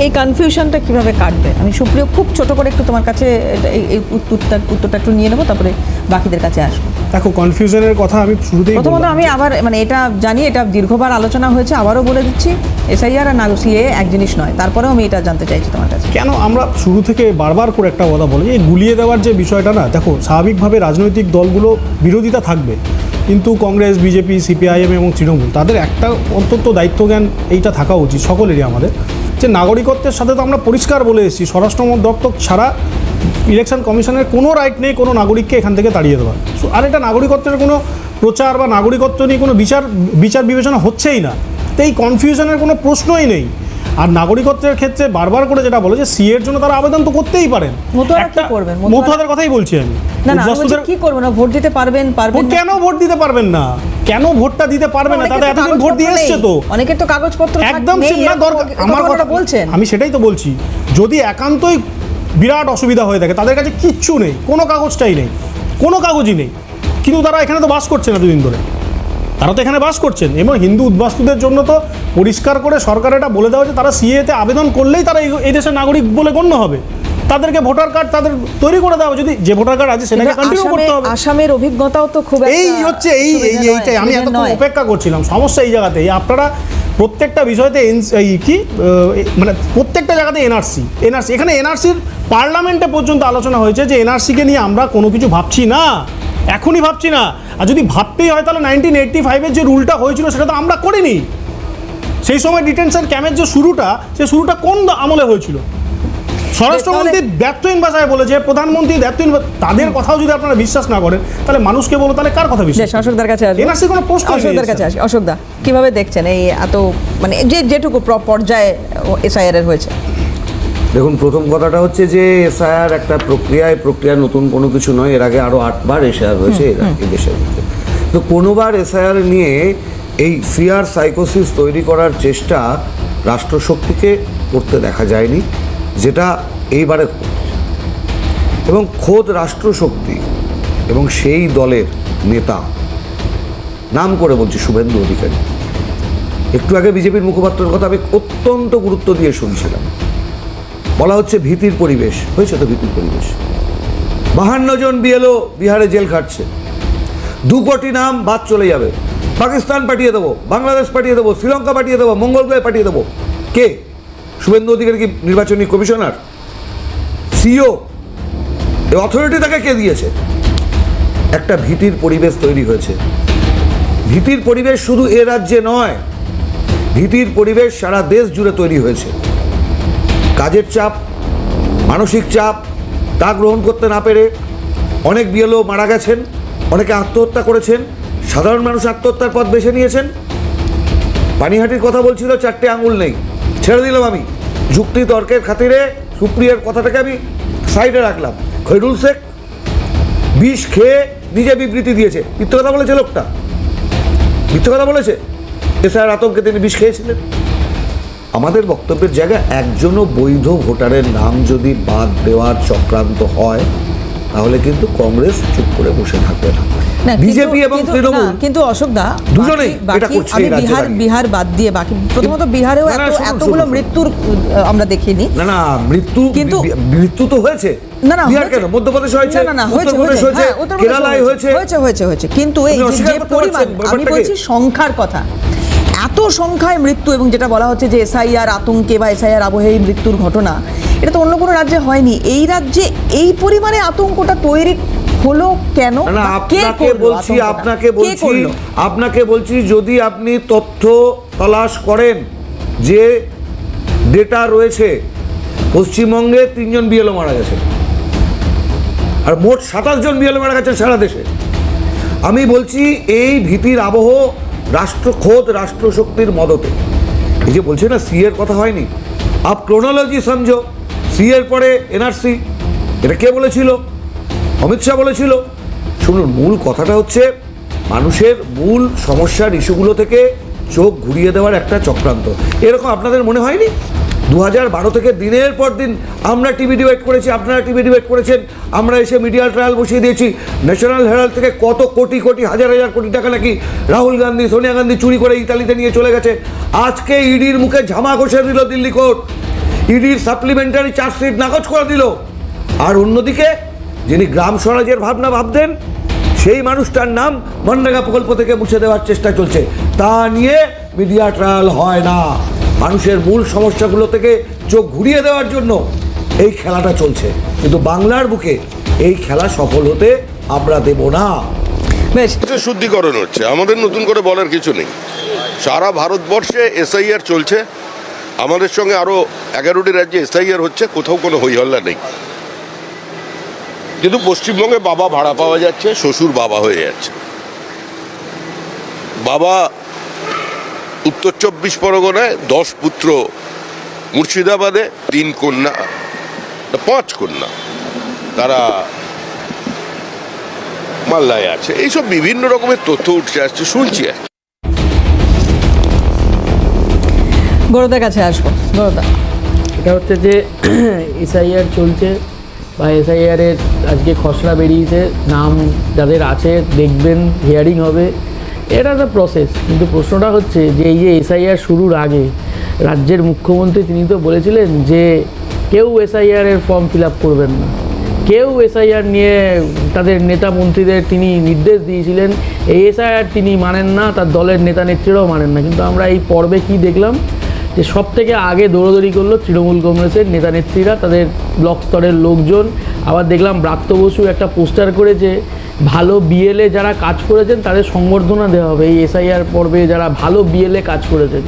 এই কনফিউশনটা কিভাবে কাটবে? আমি সুপ্রিয় খুব ছোট করে একটু তোমার কাছে এই উত্তরটা একটু নিয়ে নেবো, তারপরে বাকিদের কাছে আসবো। দেখো, কনফিউশনের কথা আমি শুরুতেই প্রথমত আমি আবার মানে এটা জানি, এটা দীর্ঘবার আলোচনা হয়েছে, আবারও বলে দিচ্ছি, এসআইআর আর সিএ এক জিনিস নয়। তারপরেও আমি এটা জানতে চাইছি তোমার কাছে। কেন আমরা শুরু থেকে বারবার করে একটা কথা বলি, এই গুলিয়ে দেওয়ার যে বিষয়টা না, দেখো স্বাভাবিকভাবে রাজনৈতিক দলগুলো বিরোধিতা থাকবে, কিন্তু কংগ্রেস, বিজেপি, সিপিআইএম এবং তৃণমূল, তাদের একটা অন্তত দায়িত্বজ্ঞান এইটা থাকা উচিত সকলেরই আমাদের, যে নাগরিকত্বের সাথে তো আমরা পরিষ্কার বলে এসেছি, স্বরাষ্ট্র দপ্তর ছাড়া ইলেকশন কমিশনের কোনো রাইট নেই কোনো নাগরিককে এখান থেকে তাড়িয়ে দেওয়ার। আর এটা নাগরিকত্বের কোনো প্রচার বা নাগরিকত্ব নিয়ে কোনো বিচার বিবেচনা হচ্ছেই না, তো এই কনফিউশনের কোনো প্রশ্নই নেই। আর নাগরিকত্বের ক্ষেত্রে বারবার করে যেটা বলে যে সিএর জন্য তারা আবেদন তো করতেই পারেন, মতুয়াদের কথাই বলছি আমি। কি করবেন? ভোট দিতে পারবেন? কেন ভোট দিতে পারবেন না? কেন ভোটটা দিতে পারবেন না? তাদের এতদিন ভোট দিয়ে এসছে তো, অনেকের তো কাগজপত্র একদম না দরকার। আমার কথা বলছেন, আমি সেটাই তো বলছি, যদি একান্তই বিরাট অসুবিধা হয়ে থাকে, তাদের কাছে কিচ্ছু নেই, কোনো কাগজটাই নেই, কোনো কাগজই নেই, কিন্তু তারা এখানে তো বাস করছেন এতদিন ধরে, তারা তো এখানে বাস করছেন। এবং হিন্দু উদ্বাস্তুদের জন্য তো পরিষ্কার করে সরকার এটা বলে দেওয়া যে তারা সিএতে আবেদন করলেই তারা এই দেশের নাগরিক বলে গণ্য হবে, তাদেরকে ভোটার কার্ড তাদের তৈরি করে দেওয়া, যদি যে ভোটার কার্ড আছে সেটাকে কন্টিনিউ করতে হবে। আসামের অভিজ্ঞতাও তো খুব এই হচ্ছে এইটাই আমি এতক্ষণ অপেক্ষা করছিলাম। সমস্যা এই জায়গাতেই, আপনারা প্রত্যেকটা বিষয়তে মানে প্রত্যেকটা জায়গাতে এনআরসি এখানে এনআরসির পার্লামেন্টে পর্যন্ত আলোচনা হয়েছে যে এনআরসিকে নিয়ে আমরা কোনো কিছু ভাবছি না, এখনই ভাবছি না। আর যদি ভাবতেই হয় তাহলে 1985-এর যে রুলটা হয়েছিল সেটা তো আমরা করিনি। সেই সময় ডিটেনশন ক্যাম্পের যে শুরুটা কোন আমলে হয়েছিল? স্বরাষ্ট্রমন্ত্রী ব্যর্থহীন ভাষায় বলেছে, প্রধানমন্ত্রী ব্যর্থহীন, তাদের কথাও যদি আপনারা বিশ্বাস না করেন তাহলে মানুষকে বলো, তাহলে কার কথা বিশ্বাস? অশোকদার কাছে আসবে, এনআরসি কোনো প্রশ্ন নেই। অশোকদার কাছে আসি। অশোকদা, কিভাবে দেখছেন এই এত মানে যেটুকু পর্যায়ে এসআইআর এর হয়েছে? দেখুন, প্রথম কথাটা হচ্ছে যে এসআইআর একটা প্রক্রিয়া নতুন কোনো কিছু নয়, এর আগে আরও 8বার এসআইআর হয়েছে এই দেশের মধ্যে। তো কোনোবার এসআইআর নিয়ে এই ফিয়ার সাইকোসিস তৈরি করার চেষ্টা রাষ্ট্রশক্তিকে করতে দেখা যায়নি, যেটা এইবারে এবং খোদ রাষ্ট্রশক্তি এবং সেই দলের নেতা, নাম করে বলছি শুভেন্দু অধিকারী, একটু আগে বিজেপির মুখপাত্রের কথা আমি অত্যন্ত গুরুত্ব দিয়ে শুনছিলাম, বলা হচ্ছে ভীতির পরিবেশ হয়েছে। তো ভীতির পরিবেশ, 52 জন বিএলও বিহারে জেল খাটছে, 2 কোটি নাম বাদ চলে যাবে, পাকিস্তান পাঠিয়ে দেবো, বাংলাদেশ পাঠিয়ে দেবো, শ্রীলঙ্কা পাঠিয়ে দেবো, মঙ্গলগ্রহে পাঠিয়ে দেবো। কে? শুভেন্দু অধিকারী কি নির্বাচনী কমিশনার, সিও? এই অথরিটি তাকে কে দিয়েছে? একটা ভীতির পরিবেশ তৈরি হয়েছে। ভীতির পরিবেশ শুধু এ রাজ্যে নয়, ভীতির পরিবেশ সারা দেশ জুড়ে তৈরি হয়েছে। কাজের চাপ, মানসিক চাপ, তা গ্রহণ করতে না পেরে অনেক বিএলও মারা গেছেন, অনেকে আত্মহত্যা করেছেন, সাধারণ মানুষ আত্মহত্যার পথ বেছে নিয়েছেন। পানিহাটির কথা বলছিল, 4টে আঙুল নেই, ছেড়ে দিলাম আমি, যুক্তি তর্কের খাতিরে সুপ্রিয়ার কথাটাকে আমি সাইডে রাখলাম। খৈরুল শেখ বিষ খেয়ে নিজে বিবৃতি দিয়েছে, মিথ্যে কথা বলেছে লোকটা, মিথ্যে কথা বলেছে। এসআইআর আতঙ্কে তিনি বিষ খেয়েছিলেন। আমাদের বক্তব্যের জায়গায় একজনও বৈধ ভোটারের নাম যদি বাদ দেওয়ার চক্রান্ত হয় তাহলে কিন্তু কংগ্রেস চুপ করে বসে থাকবে না, বিজেপি এবং তৃণমূল কিন্তু অশোকদা দুজনেই এটা করছে। আমি বিহার বাদ দিয়ে বাকি, প্রথমত বিহারেও এতগুলো মৃত্যুর আমরা দেখিনি। না মৃত্যু তো হয়েছে, বিহার কেন, মধ্যপ্রদেশ হয়েছে, কেরালায় হয়েছে, কিন্তু এই যে পরিমাণ, আমি বলছি সংখ্যার কথা, এত সংখ্যায় মৃত্যু, এবং যেটা বলা হচ্ছে যে এসআইআর আতঙ্কে বা এসআইআর আবহে এই মৃত্যুর ঘটনা, এটা তো অন্য কোনো রাজ্যে হয়নি। এই রাজ্যে এই পরিমাণে আতঙ্কটা তৈরি হলো কেন? আপনাকে বলছি যদি আপনি তথ্য তলাশ করেন, যে ডেটা রয়েছে, পশ্চিমবঙ্গে 3 জন বিএলও মারা গেছে, আর মোট 27 জন বিএলও মারা গেছে সারা দেশে। আমি বলছি এই ভীতির আবহ খোদ রাষ্ট্রশক্তির মদতে। এই যে বলছে না সি এর কথা হয়নি, আপ ক্রোনোলজি সমঝো, সি এর পরে এনআরসি, এটা কে বলেছিল? অমিত শাহ বলেছিল। শুনুন, মূল কথাটা হচ্ছে মানুষের মূল সমস্যার ইস্যুগুলো থেকে চোখ ঘুরিয়ে দেওয়ার একটা চক্রান্ত। এরকম আপনাদের মনে হয়নি? 2012 থেকে দিনের পর দিন আমরা টিভি ডিবেট করেছি, আপনারা টিভি ডিবেট করেছেন, আমরা এসে মিডিয়া ট্রায়াল বসিয়ে দিয়েছি। ন্যাশনাল হেরাল্ড থেকে কত কোটি কোটি হাজার কোটি টাকা নাকি রাহুল গান্ধী, সোনিয়া গান্ধী চুরি করে ইতালিতে নিয়ে চলে গেছে। আজকে ইডির মুখে ঝামা ঘষে দিল দিল্লি কোর্ট। ইডির সাপ্লিমেন্টারি চার্জশিট নাকচ করে দিল। আর অন্যদিকে যিনি গ্রাম স্বরাজের ভাবনা ভাবতেন সেই মানুষটার নাম মনরেগা প্রকল্প থেকে মুছে দেওয়ার চেষ্টা চলছে। তা নিয়ে মিডিয়া ট্রায়াল হয় না, মানুষের মূল সমস্যাগুলো থেকে চোখ ঘুরিয়ে দেওয়ার জন্য এই খেলাটা চলছে। কিন্তু বাংলার বুকে এই খেলা সফল হতে আমরা দেব না। বেশ, শুদ্ধিকরণ হচ্ছে, আমাদের নতুন করে বলার কিছু নেই। সারা ভারতবর্ষে এসআইআর চলছে, আমাদের সঙ্গে আরো 11টি রাজ্যে এসআইআর হচ্ছে, কোথাও কোনো হইহল্লা নেই। কিন্তু পশ্চিমবঙ্গে বাবা ভাড়া পাওয়া যাচ্ছে, শ্বশুর বাবা হয়ে যাচ্ছে। বাবা উত্তর 24 পরগনায় 10 পুত্র, মুর্শিদাবাদে 3 কন্যা, 5 কন্যা, তারা মাল্লায় আছে। এইসব বিভিন্ন রকমের তথ্য উঠছে আসছে, শুনছি। গৌরদার কাছে আসবো। গৌরদা, এটা হচ্ছে যে এসআইআর চলছে বা এসআইআরের আজকে খসড়া বেরিয়েছে, নাম যাদের আছে দেখবেন, হিয়ারিং হবে, এটা একটা প্রসেস। কিন্তু প্রশ্নটা হচ্ছে যে এই যে এসআইআর শুরুর আগে রাজ্যের মুখ্যমন্ত্রী তিনি তো বলেছিলেন যে কেউ এসআইআরের ফর্ম ফিল আপ করবেন না, কেউ এসআইআর নিয়ে তাদের নেতা মন্ত্রীদের তিনি নির্দেশ দিয়েছিলেন। এই এসআইআর তিনি মানেন না, তার দলের নেতা নেত্রীরাও মানেন না। কিন্তু আমরা এই পর্বে কি দেখলাম যে সব থেকে আগে দৌড়দৌড়ি করলো তৃণমূল কংগ্রেসের নেতা নেত্রীরা, তাদের ব্লক স্তরের লোকজন। আবার দেখলাম ব্রাত্য বসু একটা পোস্টার করেছে, ভালো বিএলএ যারা কাজ করেছেন তাদের সংবর্ধনা দেওয়া হবে এই এসআইআর পর্বে, যারা ভালো বিএলএ কাজ করেছেন।